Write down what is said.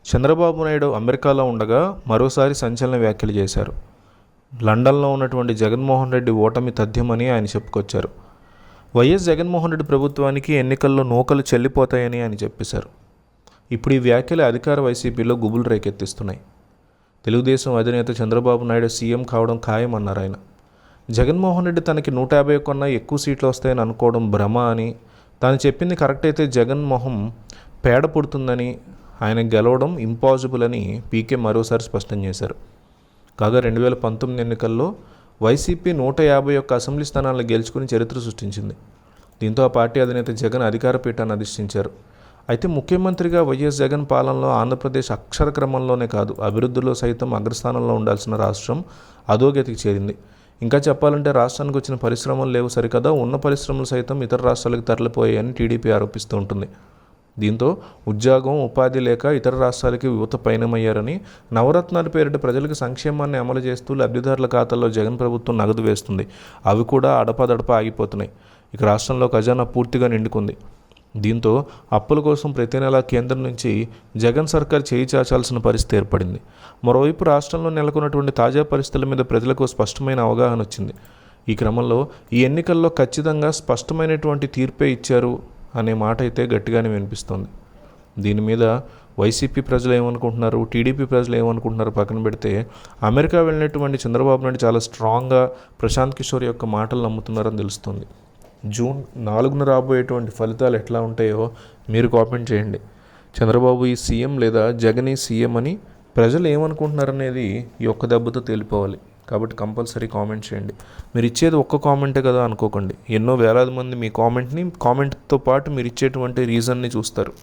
చంద్రబాబు నాయుడు అమెరికాలో ఉండగా మరోసారి సంచలన వ్యాఖ్యలు చేశారు. లండన్లో ఉన్నటువంటి జగన్మోహన్ రెడ్డి ఓటమి తథ్యమని ఆయన చెప్పుకొచ్చారు. వైఎస్ జగన్మోహన్ రెడ్డి ప్రభుత్వానికి ఎన్నికల్లో నూకలు చెల్లిపోతాయని ఆయన చెప్పేశారు. ఇప్పుడు ఈ వ్యాఖ్యలు అధికార వైసీపీలో గుబులు రేకెత్తిస్తున్నాయి. తెలుగుదేశం అధినేత చంద్రబాబు నాయుడు సీఎం కావడం ఖాయమన్నారు ఆయన. జగన్మోహన్ రెడ్డి తనకి 150 కన్నా ఎక్కువ సీట్లు వస్తాయని అనుకోవడం భ్రమ అని, తాను చెప్పింది కరెక్ట్ అయితే జగన్ మొహం పేడ పుడుతుందని, ఆయన గెలవడం ఇంపాసిబుల్ అని పీకే మరోసారి స్పష్టం చేశారు. కాగా 2019 ఎన్నికల్లో వైసీపీ 151 అసెంబ్లీ స్థానాలను గెలుచుకుని చరిత్ర సృష్టించింది. దీంతో ఆ పార్టీ అధినేత జగన్ అధికార పీఠాన్ని అధిష్ఠించారు. అయితే ముఖ్యమంత్రిగా వైఎస్ జగన్ పాలనలో ఆంధ్రప్రదేశ్ అక్షర క్రమంలోనే కాదు, అభివృద్ధిలో సైతం అగ్రస్థానంలో ఉండాల్సిన రాష్ట్రం అధోగతికి చేరింది. ఇంకా చెప్పాలంటే రాష్ట్రానికి వచ్చిన పరిశ్రమలు లేవు సరికదా, ఉన్న పరిశ్రమలు సైతం ఇతర రాష్ట్రాలకు తరలిపోయాయని టీడీపీ ఆరోపిస్తూ ఉంటుంది. దీంతో ఉద్యోగం, ఉపాధి లేక ఇతర రాష్ట్రాలకి యువత పయనమయ్యారని, నవరత్నాల పేరిట ప్రజలకు సంక్షేమాన్ని అమలు చేస్తూ లబ్ధిదారుల ఖాతాల్లో జగన్ ప్రభుత్వం నగదు వేస్తుంది. అవి కూడా అడపాదడపా ఆగిపోతున్నాయి. ఇక రాష్ట్రంలో ఖజానా పూర్తిగా నిండుకుంది. దీంతో అప్పుల కోసం ప్రతి నెలా కేంద్రం నుంచి జగన్ సర్కార్ చేయి చాచాల్సిన పరిస్థితి ఏర్పడింది. మరోవైపు రాష్ట్రంలో నెలకొన్నటువంటి తాజా పరిస్థితుల మీద ప్రజలకు స్పష్టమైన అవగాహన వచ్చింది. ఈ క్రమంలో ఈ ఎన్నికల్లో ఖచ్చితంగా స్పష్టమైనటువంటి తీర్పే ఇచ్చారు అనే మాట అయితే గట్టిగానే వినిపిస్తోంది. దీని మీద వైసీపీ ప్రజలు ఏమనుకుంటున్నారు, టీడీపీ ప్రజలు ఏమనుకుంటున్నారు పక్కన పెడితే, అమెరికా వెళ్ళినటువంటి చంద్రబాబు నాయుడు చాలా స్ట్రాంగ్గా ప్రశాంత్ కిషోర్ యొక్క మాటలు నమ్ముతున్నారని తెలుస్తుంది. జూన్ 4న రాబోయేటువంటి ఫలితాలు ఎట్లా ఉంటాయో మీరు కామెంట్ చేయండి. చంద్రబాబు ఈ సీఎం లేదా జగన్ ఈ సీఎం అని ప్రజలు ఏమనుకుంటున్నారనేది ఈ ఒక్క దెబ్బతో తేలిపోవాలి. కాబట్టి కంపల్సరీ కామెంట్ చేయండి. మీరు ఇచ్చేది ఒక్క కామెంటే కదా అనుకోకండి, ఎన్నో వేలాది మంది మీ కామెంట్తో పాటు మీరు ఇచ్చేటువంటి రీజన్ని చూస్తారు.